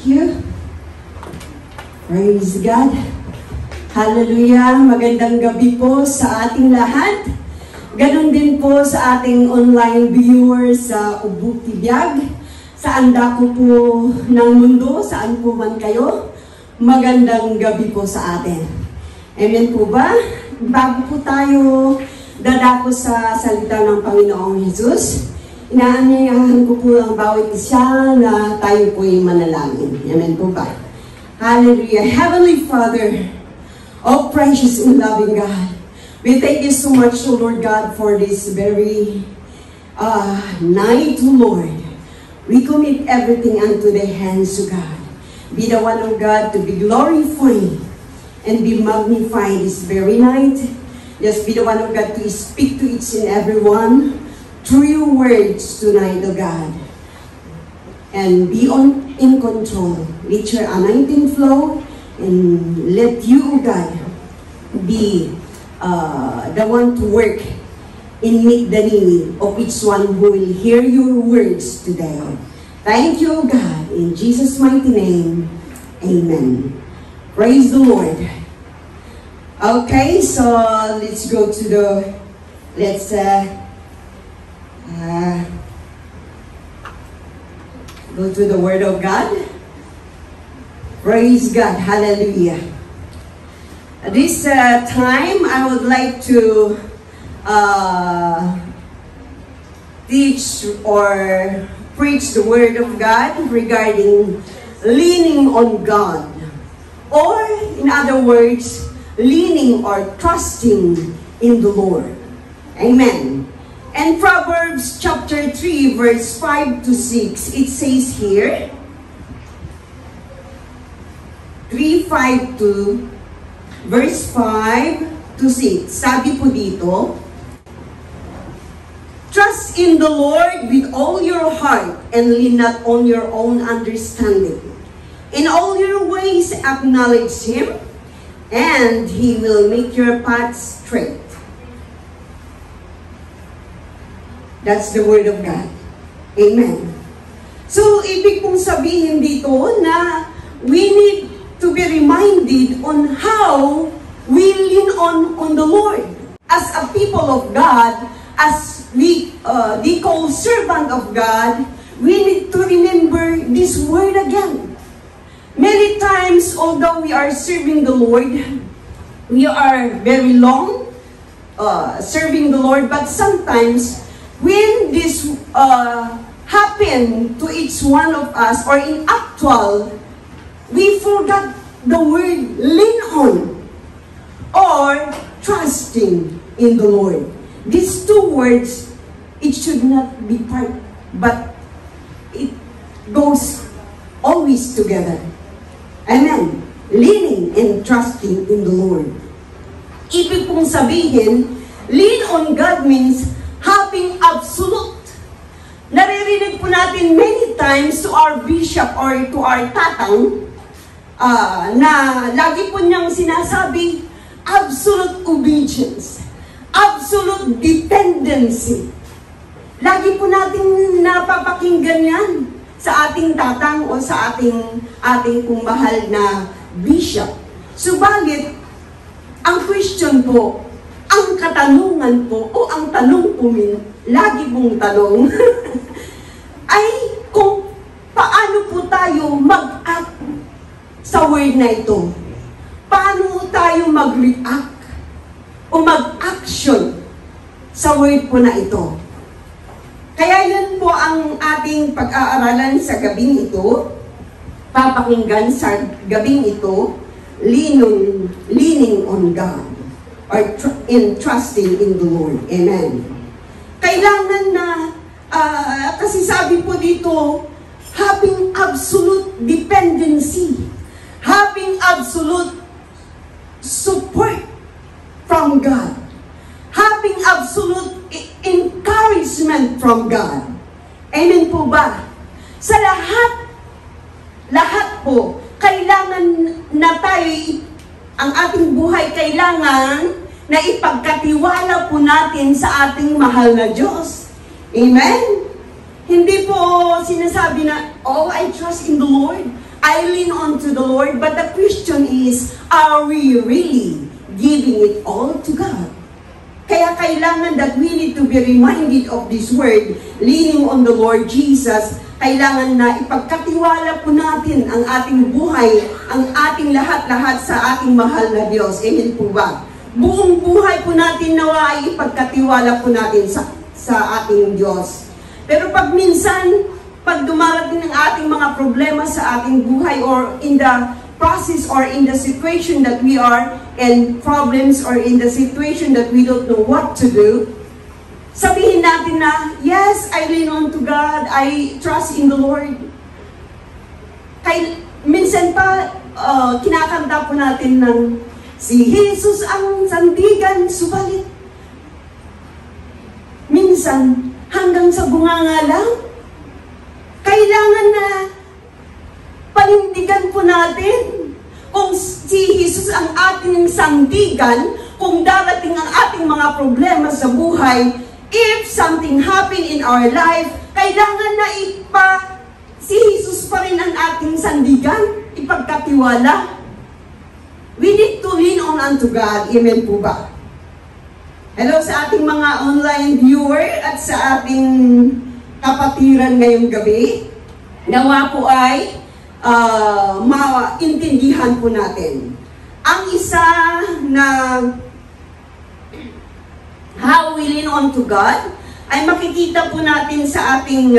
you. Praise God. Hallelujah. Magandang gabi po sa ating lahat. Ganon din po sa ating online viewers sa Ubuk Tibiyag. Saan dako po ng mundo, saan po man kayo. Magandang gabi po sa atin. Amen po ba? Bago po tayo dadako sa salita ng Panginoong Jesus, inaanyayahan ko po ang bawat isa na tayo po'y manalangin. Amen po ba? Hallelujah. Heavenly Father, oh precious and loving God, we thank you so much, O Lord God, for this very night, O Lord. We commit everything unto the hands of God. Be the one, O God, to be glorified and be magnified this very night. Just be the one, O God, to speak to each and every one through your words tonight, O God. And be in control. Let your anointing flow and let you, O God, be the one to work and meet the need of each one who will hear your words today. Thank you, O God. In Jesus' mighty name, amen. Praise the Lord. Okay, so let's go to the, go to the Word of God. Praise God. Hallelujah. At this time, I would like to teach or preach the Word of God regarding leaning on God. Or, in other words, leaning or trusting in the Lord. Amen. And Proverbs chapter 3, verse 5 to 6, it says here, 3:5 to verse 5 to 6. Sabi po dito, trust in the Lord with all your heart and lean not on your own understanding. In all your ways acknowledge Him, and He will make your paths straight. That's the Word of God. Amen. So, ibig pong sabihin dito na we need to be reminded on how we lean on the Lord. As a people of God, as we call servant of God, we need to remember this word again. Many times, although we are serving the Lord, we are very long serving the Lord, but sometimes when this happen to each one of us, or in actual, we forgot the word lean on or trusting in the Lord. These two words, it should not be part, but it goes always together. Amen. Leaning and trusting in the Lord. Ibig pong sabihin, lean on God means having absolute. Naririnig po natin many times to our bishop or to our tatang na lagi po niyang sinasabi, absolute obedience, absolute dependency. Lagi po natin napapakinggan yan sa ating tatang o sa ating kung mahal na bishop. Subalit, ang question po, ang katanungan po, o ang tanong po, lagi pong tanong, ay kung paano po tayo mag-act sa word na ito. Paano tayo mag-react o mag-action sa word po na ito. Kaya yan po ang ating pag-aaralan sa gabing ito, papakinggan sa gabing ito, leaning on God. Or in trusting in the Lord. Amen. Kailangan na, kasi sabi po dito, having absolute dependency, having absolute support from God, having absolute encouragement from God. Amen po ba? Sa lahat po, kailangan na tayo, ang ating buhay kailangan na ipagkatiwala po natin sa ating mahal na Diyos. Amen? Hindi po sinasabi na, oh, I trust in the Lord. I lean on to the Lord, but the question is, are we really giving it all to God? Kaya kailangan that we need to be reminded of this word, leaning on the Lord Jesus. Kailangan na ipagkatiwala po natin ang ating buhay, ang ating lahat-lahat sa ating mahal na Diyos. Amen po ba? Buong buhay po natin nawa ay ipagkatiwala po natin sa ating Diyos. Pero pag minsan, pag dumarating ang ating mga problema sa ating buhay or in the process or in the situation that we are in problems or in the situation that we don't know what to do, sabihin natin na, yes, I lean on to God, I trust in the Lord. Minsan pa, kinakanta po natin ng, si Jesus ang sandigan, subalit. Minsan, hanggang sa bunganga lang, kailangan na panindigan po natin kung si Jesus ang ating sandigan, kung darating ang ating mga problema sa buhay, if something happen in our life, kailangan na si Jesus pa rin ang ating sandigan, ipagkatiwala. We need to lean on unto God. Amen po ba? Hello sa ating mga online viewer at sa ating kapatiran ngayong gabi. Nawa po ay maintindihan po natin. Ang isa na how we lean on to God ay makikita po natin sa ating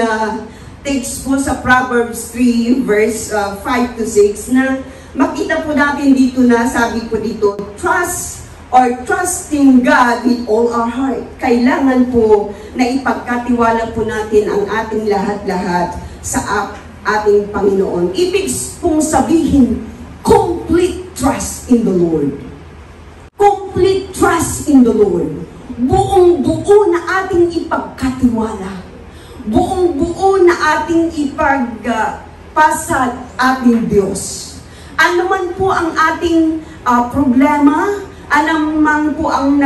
text po sa Proverbs 3 verse 5 to 6 na makita po natin dito na sabi po dito, trust or trusting God with all our heart. Kailangan po na ipagkatiwala po natin ang ating lahat-lahat sa ating Panginoon. Ibig pong sabihin, complete trust in the Lord. Complete trust in the Lord. Buong-buo na ating ipagkatiwala. Buong-buo na ating ipagpasad ating Diyos. Ano man po ang ating problema, ano man po ang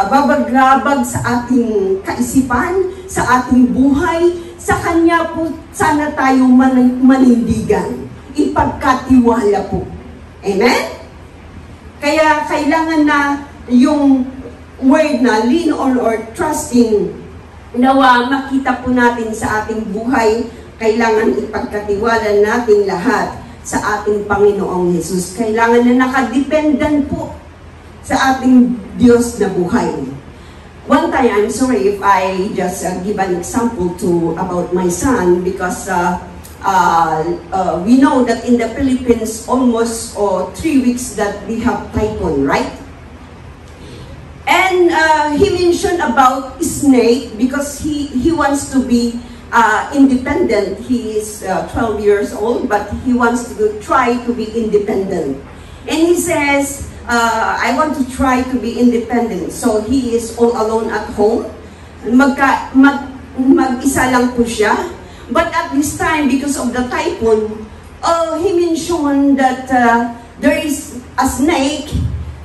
babagrabag sa ating kaisipan, sa ating buhay, sa Kanya po sana tayo manindigan. Ipagkatiwala po. Amen? Kaya kailangan na yung word na lean on or trusting, nawa makita po natin sa ating buhay. Kailangan ipagkatiwala natin lahat sa ating Panginoong Jesus. Kailangan na nakadependent po sa ating Diyos na buhay. One time, I'm sorry if I just give an example about my son because we know that in the Philippines almost 3 weeks that we have typhoon, right? And he mentioned about snake because he wants to be independent. He is 12 years old, but he wants to try to be independent. And he says, I want to try to be independent. So he is all alone at home. Mag-isa lang po siya. But at this time, because of the typhoon, he mentioned that there is a snake,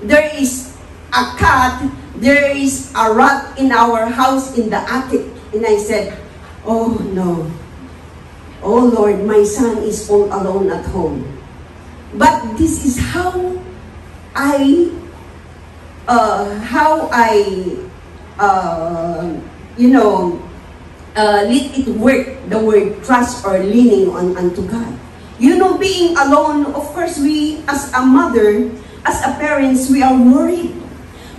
there is a cat, there is a rat in our house in the attic. And I said, oh no. Oh Lord, my son is all alone at home. But this is how I let it work, the word trust or leaning on unto God. You know, being alone, of course, we as a mother, as a parents, we are worried.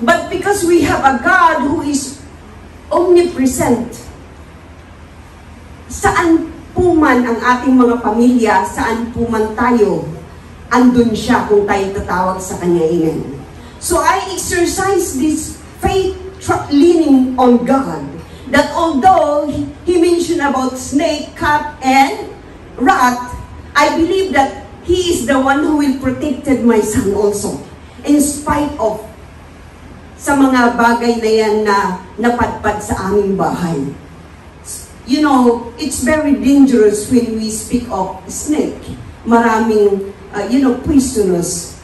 But because we have a God who is omnipresent, saan po man ang ating mga pamilya, saan po man tayo, andun siya kung tayo tatawag sa Kanya. Amen. So I exercise this faith leaning on God, that although He mentioned about snake, cat, and rat, I believe that He is the one who will protected my son also, in spite of sa mga bagay na yan na napadpad sa aming bahay. You know, it's very dangerous when we speak of snake. Maraming, poisonous.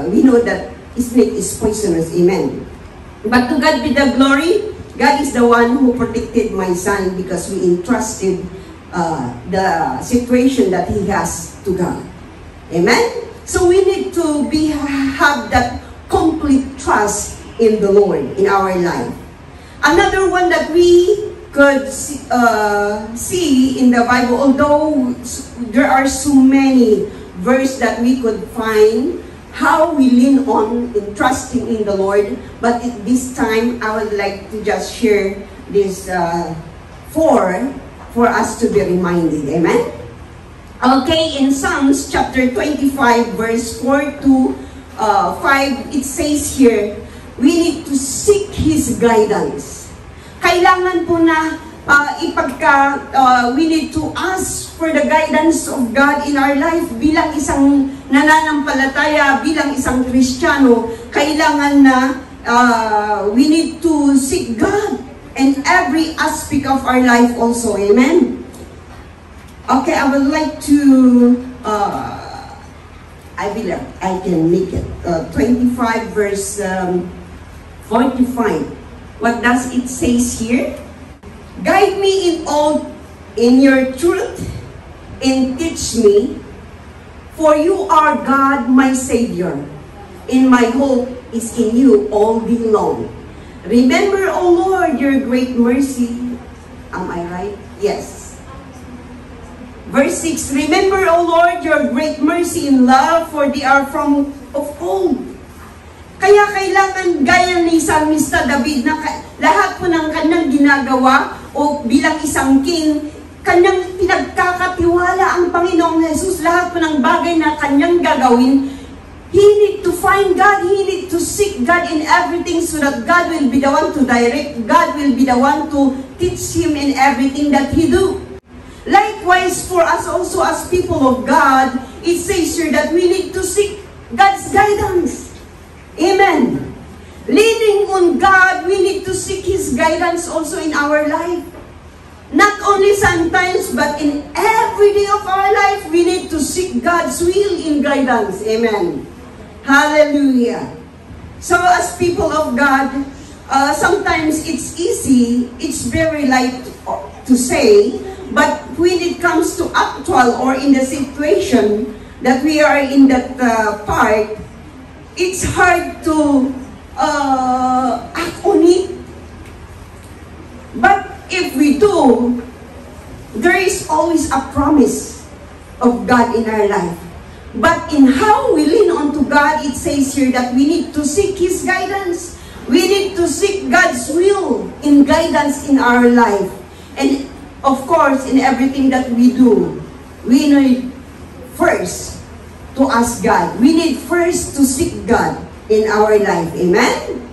We know that snake is poisonous. Amen. But to God be the glory. God is the one who protected my son because we entrusted the situation that he has to God. Amen? So we need to have that complete trust in the Lord in our life. Another one that we could see in the Bible, although there are so many verses that we could find, how we lean on in trusting in the Lord, but at this time, I would like to just share this four for us to be reminded. Amen? Okay, in Psalms chapter 25, verse 4 to 5, it says here, we need to seek His guidance. Kailangan po na we need to ask for the guidance of God in our life. Bilang isang nananampalataya, bilang isang Kristiyano, kailangan na we need to seek God in every aspect of our life also. Amen? Okay, I would like to, I believe I can make it. 25 verse 45. What does it says here? Guide me in your truth, and teach me, for you are God, my Savior, and my hope is in you all day long. Remember, O Lord, your great mercy. Am I right? Yes. Verse 6, remember, O Lord, your great mercy and love, for they are from of old. Kaya kailangan, gaya ni Psalmista David, na lahat po ng kanyang ginagawa, o bilang isang king, kanyang pinagkakatiwala ang Panginoong Jesus, lahat po ng bagay na kanyang gagawin, he need to find God, he need to seek God in everything so that God will be the one to direct, God will be the one to teach him in everything that he do. Likewise, for us also as people of God, it says here that we need to seek God's guidance. Amen. Leaning on God, we need to seek His guidance also in our life. Not only sometimes, but in every day of our life, we need to seek God's will in guidance. Amen. Hallelujah. So as people of God, sometimes it's easy, it's very light to say, but when it comes to actual or in the situation that we are in that part, it's hard to act on it. But if we do, there is always a promise of God in our life. But in how we lean on to God, it says here that we need to seek His guidance. We need to seek God's will in guidance in our life. And of course, in everything that we do, we need first to ask God. We need first to seek God in our life. Amen?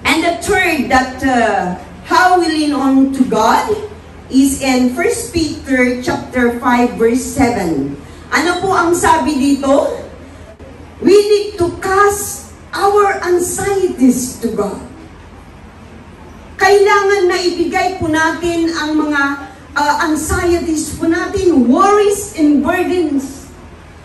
And the third, that how we lean on to God is in 1 Peter chapter 5 verse 7. Ano po ang sabi dito? We need to cast our anxieties to God. Kailangan na ibigay po natin ang mga anxieties po natin, worries and burdens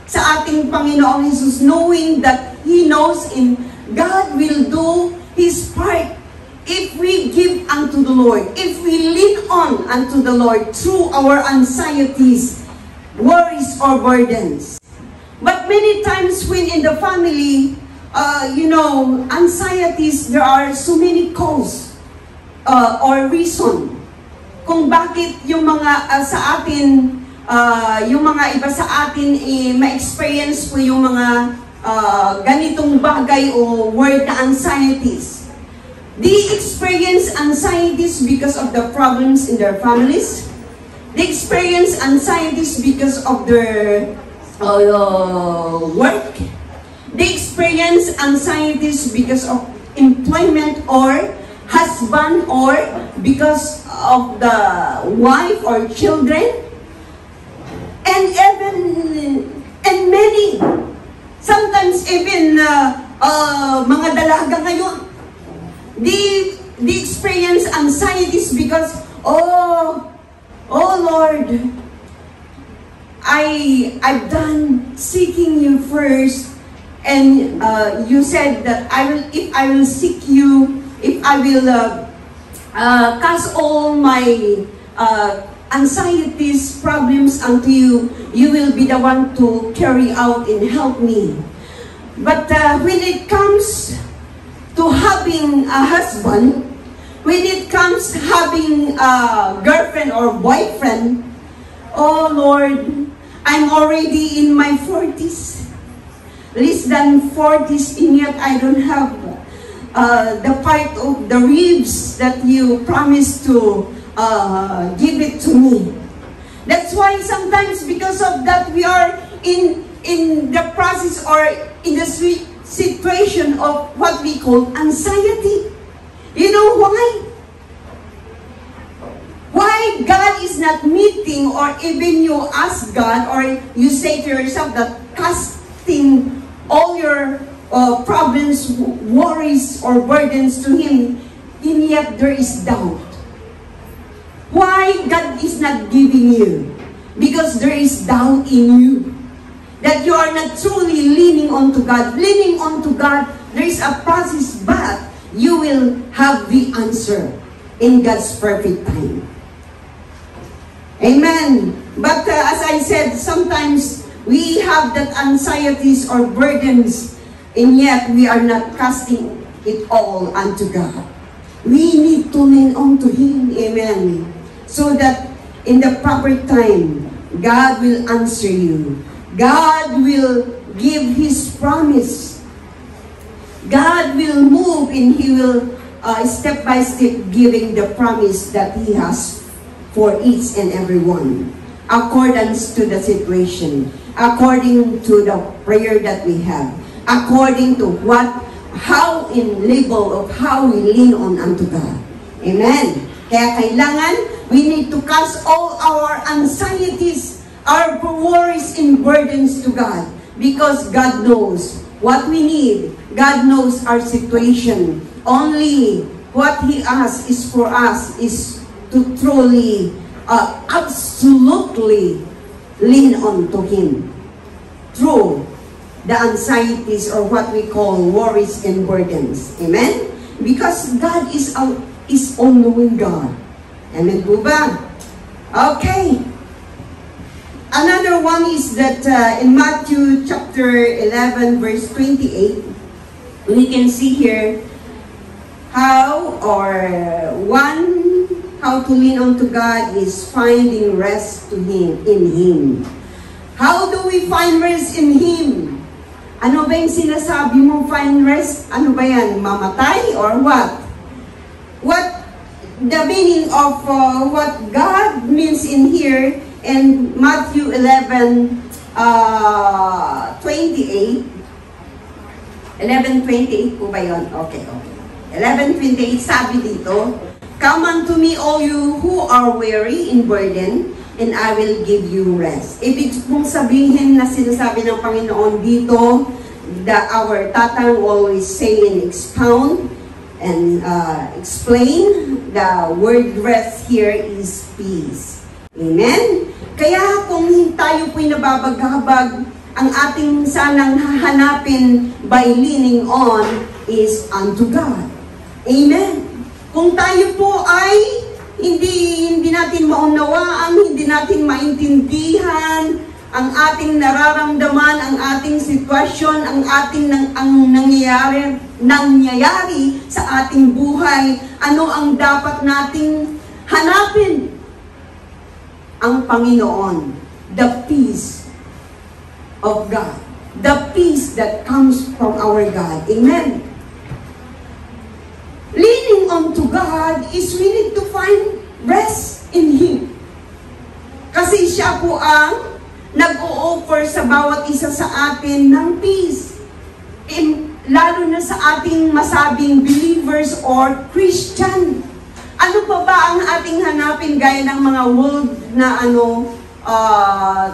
sa ating Panginoong Jesus, knowing that He knows in God will do His part if we give unto the Lord, if we lean on unto the Lord through our anxieties, worries or burdens. But many times when in the family, anxieties, there are so many causes or reason kung bakit yung mga sa atin, yung mga iba sa atin ma-experience po yung mga ganitong bagay o word na anxieties. They experience anxieties because of the problems in their families. They experience anxieties because of their work. They experience anxieties because of employment or husband, or because of the wife or children. And many, sometimes even mga dalaga ngayon, they experience anxieties because, oh Lord, I've done seeking you first, and you said that if I will seek you, if I will cast all my anxieties, problems unto you, you will be the one to carry out and help me. But when it comes to having a husband, when it comes having a girlfriend or boyfriend, oh Lord, I'm already in my 40s, less than 40s, and yet I don't have the part of the ribs that you promised to give it to me. That's why sometimes because of that we are in the process or in the situation of what we call anxiety. You know why? Why God is not meeting, or even you ask God or you say to yourself that casting all your problems, worries, or burdens to Him, and yet there is doubt. Why God is not giving you? Because there is doubt in you. That you are not truly leaning onto God. Leaning onto God, there is a process, but you will have the answer in God's perfect time. Amen. But as I said, sometimes we have that anxieties or burdens, and yet we are not casting it all unto God. We need to lean onto Him. Amen. So that in the proper time, God will answer you. God will give His promise. God will move, and He will step by step giving the promise that He has for each and every one, accordance to the situation, according to the prayer that we have, according to how in level of how we lean on unto God. Amen. Kaya kailangan, we need to cast all our anxieties, our worries and burdens to God, because God knows what we need. God knows our situation. Only what He asks is for us is to truly, absolutely lean on to Him through the anxieties or what we call worries and burdens. Amen? Because God is all-knowing God. Amen po ba? Okay. Another one is that in Matthew chapter 11 verse 28, we can see here how to lean on to God is finding rest to Him, in Him. How do we find rest in Him? Ano ba yung sinasabi mo, find rest? Ano ba yan? Mamatay or what? What the meaning of what God means in here in Matthew 11, 28. 11:28 po ba yun? Okay. 11:28, sabi dito, "Come unto me, all you who are weary and burdened, and I will give you rest." Ibig pong sabihin na sinasabi ng Panginoon dito, our tatang always say and expound and explain, the word rest here is peace. Amen? Kaya kung tayo po'y nababagabag, ang ating sanang hahanapin by leaning on is unto God. Amen? Kung tayo po ay hindi natin maunawaan, hindi natin maintindihan ang ating nararamdaman, ang ating sitwasyon, ang nangyayari sa ating buhay, ano ang dapat nating hanapin? Ang Panginoon, the peace of God, the peace that comes from our God. Amen. Leaning on to God is we need to find rest in Him. Kasi siya po ang nag-o-offer sa bawat isa sa atin ng peace. Lalo na sa ating masabing believers or Christian. Ano pa ba ang ating hanapin gaya ng mga world na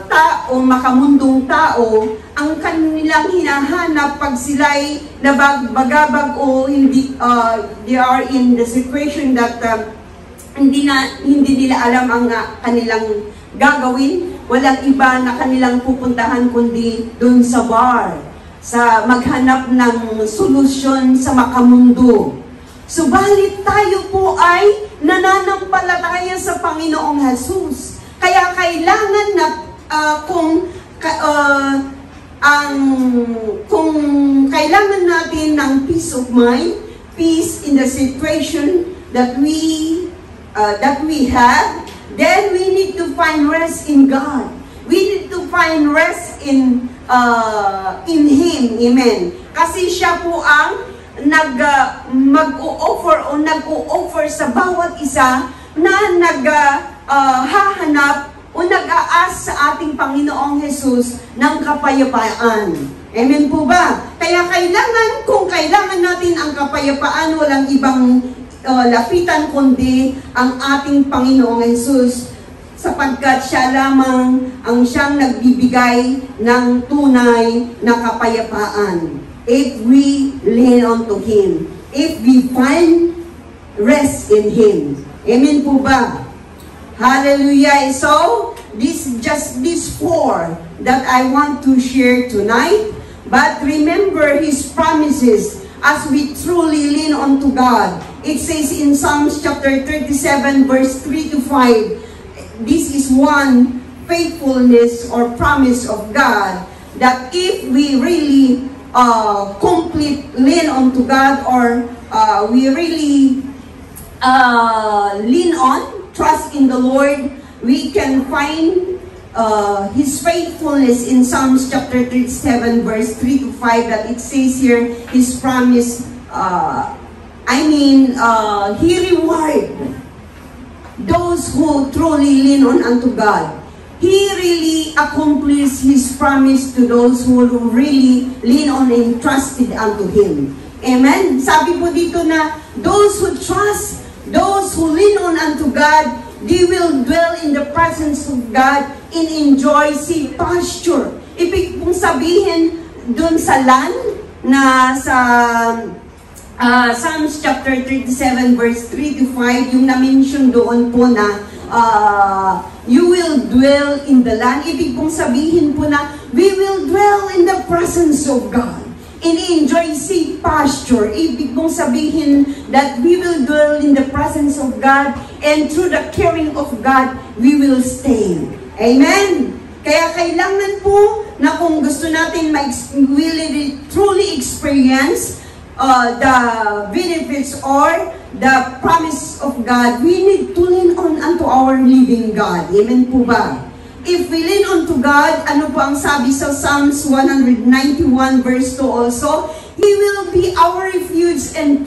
tao, makamundong tao, ang kanilang hinahanap pag sila'y nabagabag o hindi, they are in the situation that hindi nila alam ang kanilang gagawin. Walang iba na kanilang pupuntahan kundi dun sa bar, sa maghanap ng solusyon sa makamundo. Subalit tayo po ay nananampalataya sa Panginoong Jesus. Kaya kailangan na kung kailangan natin ng peace of mind, peace in the situation that we have, then we need to find rest in God. We need to find rest in Him. Amen. Kasi siya po ang nag-o-offer sa bawat isa na hahanap o nag-aas sa ating Panginoong Jesus ng kapayapaan. Amen po ba? Kaya kung kailangan natin ang kapayapaan, walang ibang lapitan kundi ang ating Panginoong Jesus, sapagkat siya lamang ang siyang nagbibigay ng tunay na kapayapaan. If we lean on to Him, if we find rest in Him. Amen po ba? Hallelujah. So, just these four that I want to share tonight. But remember His promises as we truly lean on to God. It says in Psalms chapter 37 verse 3 to 5, this is one faithfulness or promise of God, that if we really lean on to God, or we really lean on, trust in the Lord, we can find His faithfulness in Psalms chapter 37 verse 3 to 5, that it says here, His promise, He reward those who truly lean on unto God. He really accomplished His promise to those who really lean on and trusted unto Him. Amen? Sabi po dito na, those who trust, those who lean on unto God, they will dwell in the presence of God and enjoy safe pasture. Ibig pong sabihin dun sa land na sa Psalms chapter 37 verse 3 to 5, yung na-mention doon po na you will dwell in the land. Ibig pong sabihin po na we will dwell in the presence of God and enjoy safe pasture. Ibig pong sabihin that we will dwell in the presence of God, and through the caring of God, we will stay. Amen? Kaya kailangan po na kung gusto natin really truly experience the benefits or the promise of God, we need to lean on unto our living God. Amen po ba? If we lean on to God, ano po ang sabi sa Psalms 191 verse 2 also? He will be our refuge and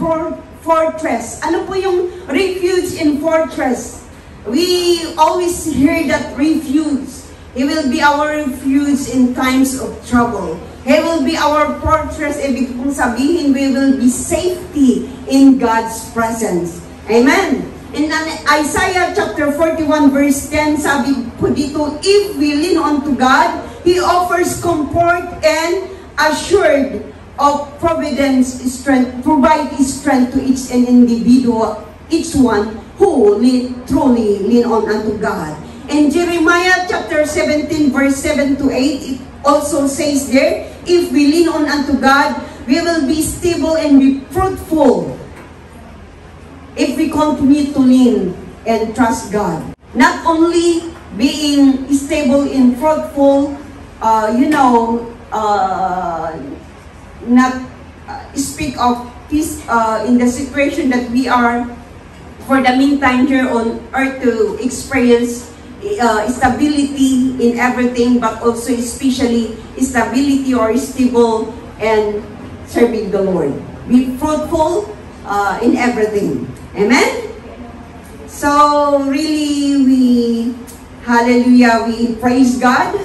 fortress. Ano po yung refuge and fortress? We always hear that refuge. He will be our refuge in times of trouble. He will be our fortress. Ibig pong sabihin, we will be safety in God's presence. Amen. In Isaiah chapter 41 verse 10, sabi po dito, if we lean on to God, He offers comfort and assured of providence, strength, provide strength to each and individual, each one who truly lean on unto God. In Jeremiah chapter 17 verse 7 to 8, it also says there, if we lean on unto God, we will be stable and be fruitful. If we continue to lean and trust God. Not only being stable and fruitful, not speak of peace in the situation that we are for the meantime here on earth, to experience stability in everything, but also especially stability or stable and serving the Lord. Be fruitful in everything. Amen? So, really, hallelujah, we praise God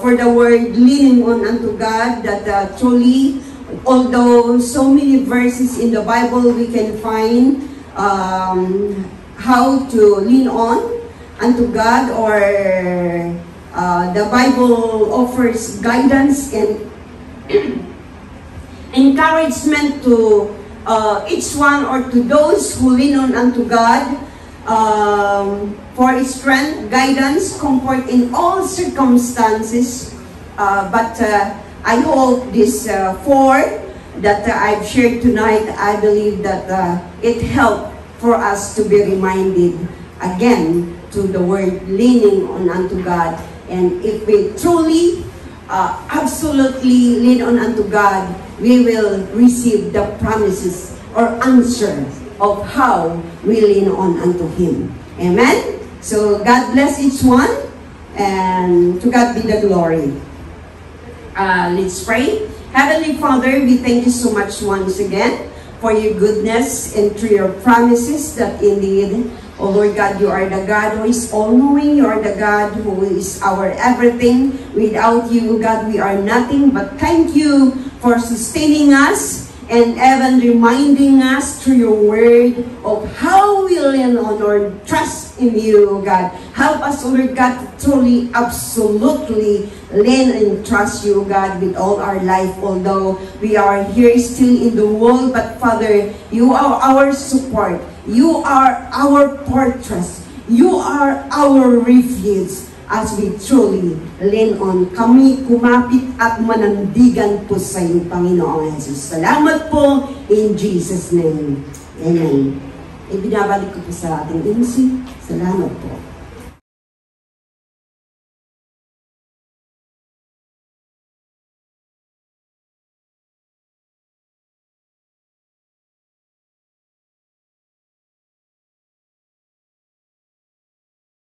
for the word leaning on unto God, that truly, although so many verses in the Bible, we can find how to lean on unto God, or the Bible offers guidance and encouragement to each one, or to those who lean on unto God, for strength, guidance, comfort in all circumstances. But I hope this four that I've shared tonight, I believe that it helped for us to be reminded again to to the word leaning on unto God. And if we truly, absolutely lean on unto God, we will receive the promises or answer of how we lean on unto Him. Amen? So God bless each one, and to God be the glory. Let's pray. Heavenly Father, we thank you so much once again for your goodness and through your promises that indeed, oh Lord God, you are the God who is all-knowing. You are the God who is our everything. Without you, God, we are nothing. But thank you for sustaining us and even reminding us through your word of how we lean on or trust in you, God. Help us, oh Lord God, to truly, absolutely lean and trust you, God, with all our life. Although we are here still in the world, but Father, you are our support. You are our fortress. You are our refuge as we truly lean on. Kami kumapit at manandigan po sa iyo, Panginoong Jesus. Salamat po in Jesus' name. Amen. Ibinabalik ko po sa ating MC. Salamat po.